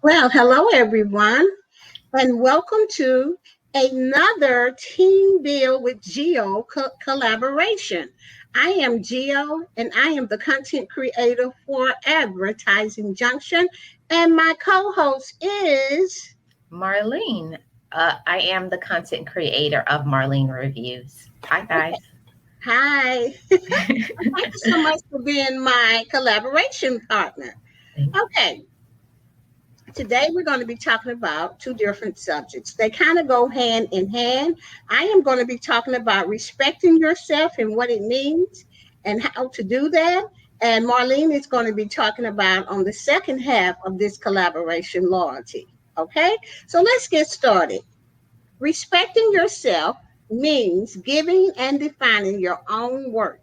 Well, hello everyone, and welcome to another Team Build with Geo collaboration. I am Geo, and I am the content creator for Advertising Junction, and my co-host is Marlene. I am the content creator of Marlene Reviews. Hi, guys. Hi. Thank you so much for being my collaboration partner. Okay, today we're going to be talking about two different subjects. They kind of go hand in hand. I am going to be talking about respecting yourself and what it means and how to do that. And Marlene is going to be talking about on the second half of this collaboration loyalty. Okay, so let's get started. Respecting yourself means giving and defining your own worth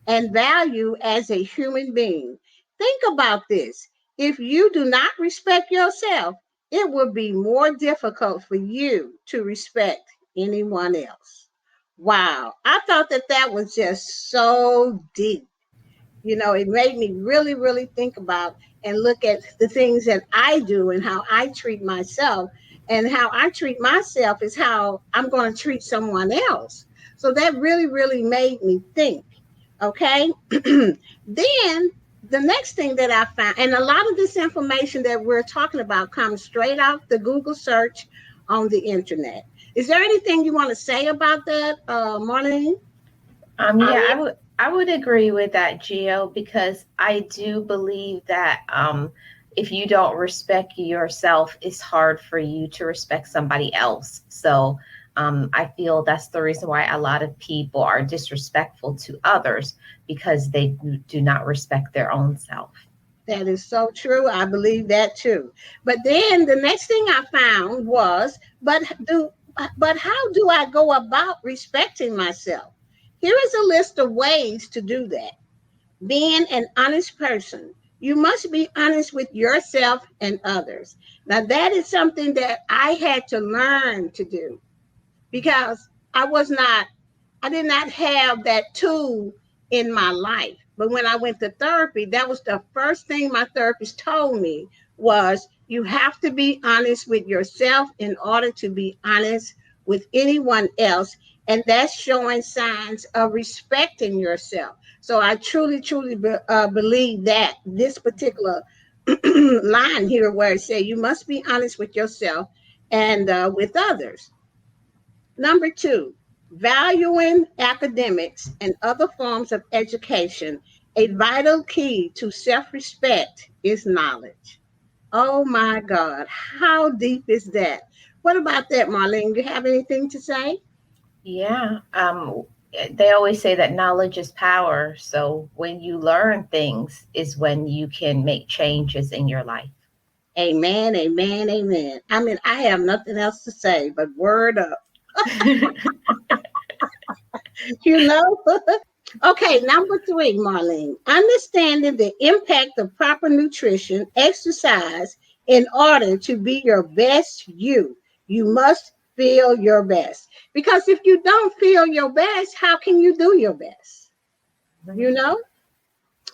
and value as a human being. Think about this. If you do not respect yourself, it will be more difficult for you to respect anyone else. Wow. I thought that was just so deep. It made me really, really think about and look at the things that I do and how I treat myself. And how I treat myself is how I'm going to treat someone else. So that really, really made me think. Okay. Then the next thing that I found, and a lot of this information that we're talking about comes straight out the Google search on the internet. Is there anything you want to say about that, Marlene? Yeah, I would agree with that, Gio, because I do believe that if you don't respect yourself, it's hard for you to respect somebody else. So I feel that's the reason why a lot of people are disrespectful to others because they do not respect their own self. That is so true. I believe that too. But then the next thing I found was, but how do I go about respecting myself? Here is a list of ways to do that. Being an honest person. You must be honest with yourself and others. Now that is something that I had to learn to do because I did not have that tool in my life. But when I went to therapy, that was the first thing my therapist told me was you have to be honest with yourself in order to be honest with anyone else. And that's showing signs of respecting yourself. So I truly, truly believe that this particular line here where it says you must be honest with yourself and with others. Number two, valuing academics and other forms of education. A vital key to self respect is knowledge. Oh my God, how deep is that? What about that, Marlene? You have anything to say? Yeah. They always say that knowledge is power. So when you learn things is when you can make changes in your life. Amen, amen, amen. I mean, I have nothing else to say but word up. You know? Okay, number three, Marlene. Understanding the impact of proper nutrition, exercise in order to be your best you. You must feel your best. Because if you don't feel your best, how can you do your best? You know?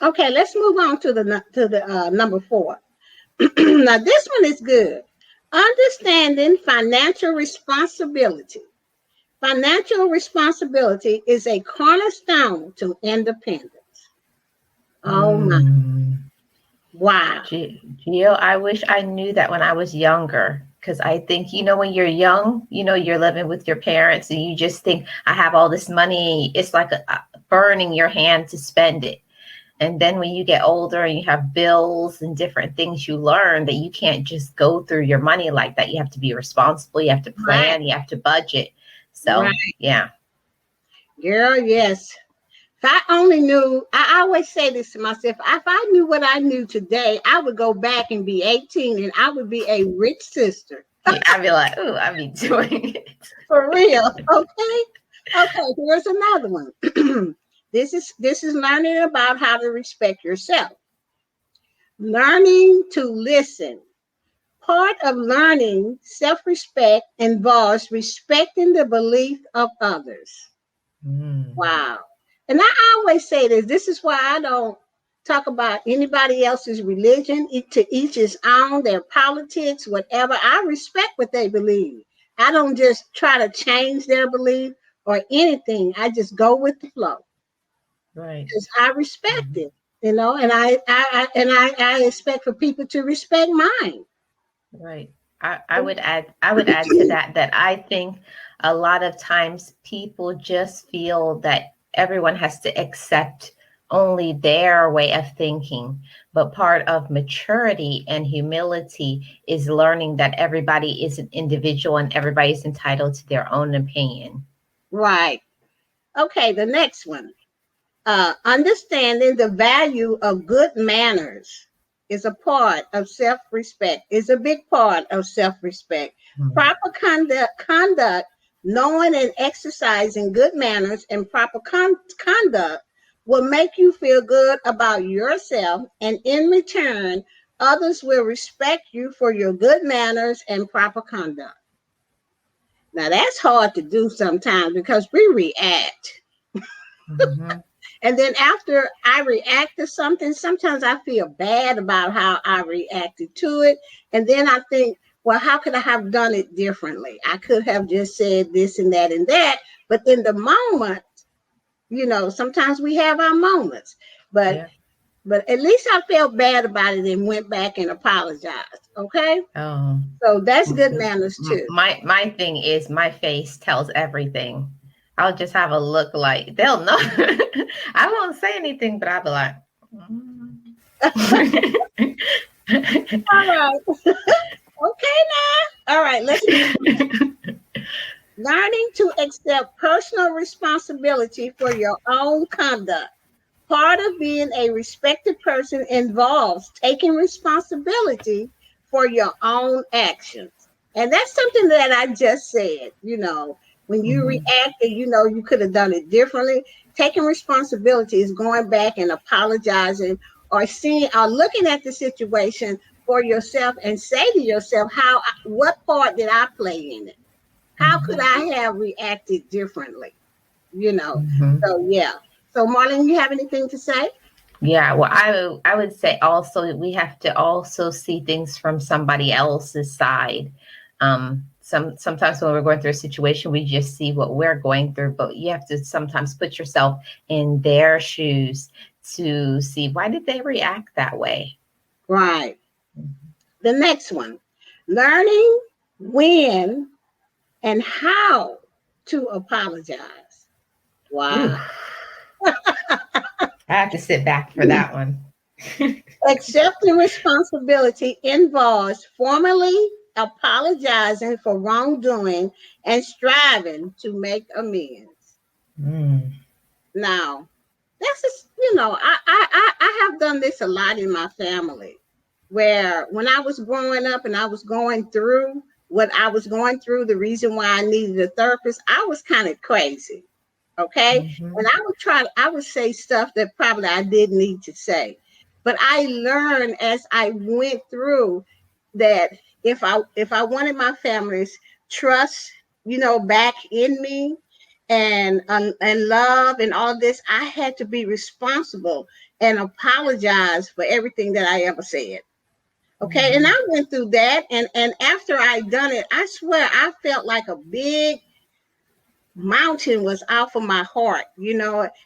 Okay, let's move on to the number four. Now this one is good. Understanding financial responsibility. Financial responsibility is a cornerstone to independence. Oh my, Mm. wow. Gio, I wish I knew that when I was younger. Because I think, when you're young, you're living with your parents and you just think, I have all this money. It's like burning your hand to spend it. And then when you get older and you have bills and different things, you learn that you can't just go through your money like that. You have to be responsible. You have to Right, plan. You have to budget. So, right. yeah. Girl, yes. If I only knew, I always say this to myself, if I knew what I knew today, I would go back and be 18 and I would be a rich sister. I'd be like, ooh, I'd be doing it. For real. Okay. Okay, here's another one. This is learning about how to respect yourself. Learning to listen. Part of learning self-respect involves respecting the belief of others. Mm. Wow. And I always say this. This is why I don't talk about anybody else's religion, to each his own, their politics, whatever. I respect what they believe. I don't just try to change their belief or anything. I just go with the flow. Right. Because I respect it, and I expect for people to respect mine. Right. I would add to that I think a lot of times people just feel that everyone has to accept only their way of thinking. But part of maturity and humility is learning that everybody is an individual and everybody's entitled to their own opinion. Right. Okay, the next one. Understanding the value of good manners is a part of self-respect, is a big part of self-respect. Proper conduct, knowing and exercising good manners and proper conduct will make you feel good about yourself, and in return, others will respect you for your good manners and proper conduct. Now, that's hard to do sometimes because we react. Mm-hmm. And then after I react to something, sometimes I feel bad about how I reacted to it. And then I think, well, how could I have done it differently? I could have just said this and that and that. But in the moment, sometimes we have our moments. But at least I felt bad about it and went back and apologized. Okay. Oh. So that's good manners too. My thing is my face tells everything. I'll just have a look like they'll know. I won't say anything, but I'll be like, All right. Okay, now. All right, let's learning to accept personal responsibility for your own conduct. Part of being a respected person involves taking responsibility for your own actions. And that's something that I just said, when you reacted, you could have done it differently. Taking responsibility is going back and apologizing or looking at the situation for yourself and say to yourself, what part did I play in it? How could I have reacted differently? So yeah. So Marlene, you have anything to say? Yeah, well, I would say also we have to also see things from somebody else's side. Sometimes when we're going through a situation, we just see what we're going through, but you have to sometimes put yourself in their shoes to see why did they react that way. Right. The next one, learning when and how to apologize. Wow. I have to sit back for that one. Accepting responsibility involves formally apologizing for wrongdoing and striving to make amends. Now, that's just, I have done this a lot in my family, where when I was growing up and I was going through what I was going through, the reason why I needed a therapist, I was kind of crazy. Okay. And I would say stuff that probably I didn't need to say. But I learned as I went through that if I wanted my family's trust, back in me and love and all this, I had to be responsible and apologize for everything that I ever said. Okay. And I went through that. And after I done it, I swear I felt like a big mountain was off of my heart.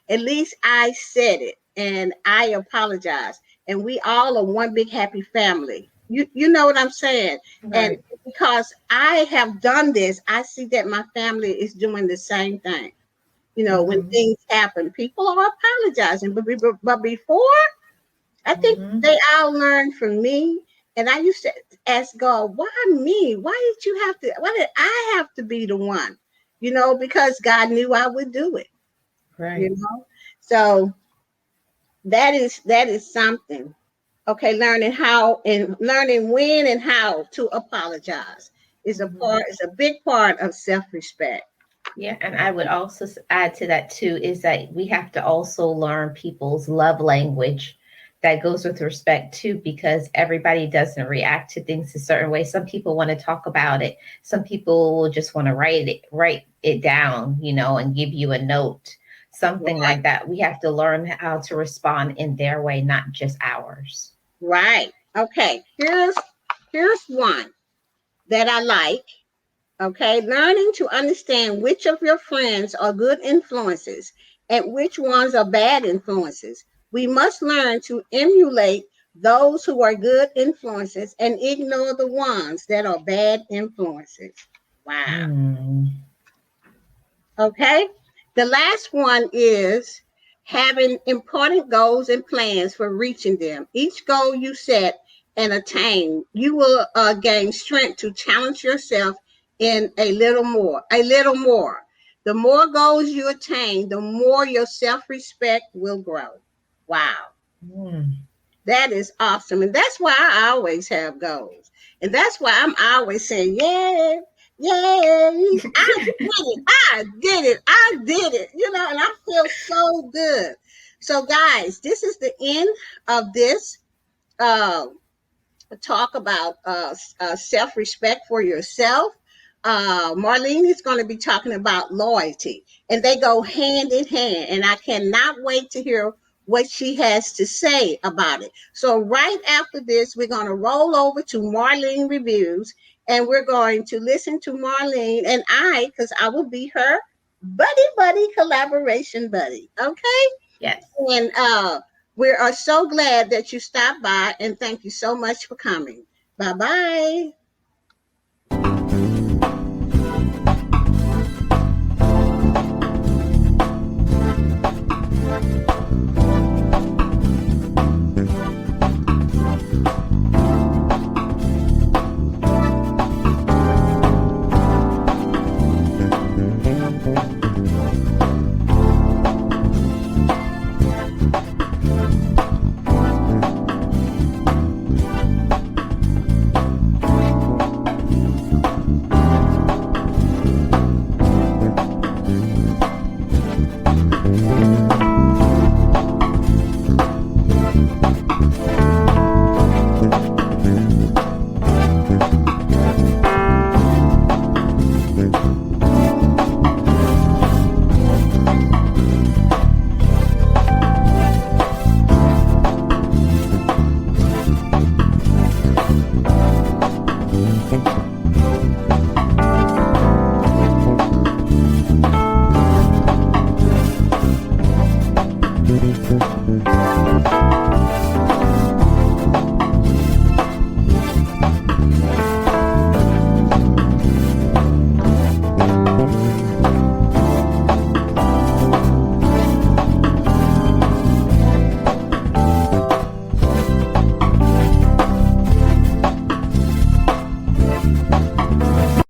At least I said it and I apologize. And we all are one big happy family. You know what I'm saying? Right. And because I have done this, I see that my family is doing the same thing. When things happen, people are apologizing. But before, I think they all learned from me. And I used to ask God, why me? Why did I have to be the one? Because God knew I would do it. Right. So that is something. Okay, learning when and how to apologize is a big part of self-respect. Yeah, and I would also add to that too is that we have to also learn people's love language. That goes with respect too, because everybody doesn't react to things a certain way. Some people want to talk about it. Some people will just want to write it down, and give you a note. something Right. like that. We have to learn how to respond in their way, not just ours. Right. Okay. Here's one that I like. Okay. Learning to understand which of your friends are good influences and which ones are bad influences. We must learn to emulate those who are good influences and ignore the ones that are bad influences. Wow. Okay. The last one is having important goals and plans for reaching them. Each goal you set and attain, you will gain strength to challenge yourself in a little more, a little more. The more goals you attain, the more your self-respect will grow. Wow. That is awesome. And that's why I always have goals. And that's why I'm always saying, yeah, yay, I did it, you know, and I feel so good. So, guys, this is the end of this uh, talk about self-respect for yourself. Marlene is going to be talking about loyalty, and they go hand in hand. And I cannot wait to hear what she has to say about it. So right after this, we're going to roll over to Marlene Reviews, and we're going to listen to Marlene and because I will be her buddy collaboration buddy. Okay. Yes. And we are so glad that you stopped by, and thank you so much for coming. Bye-bye.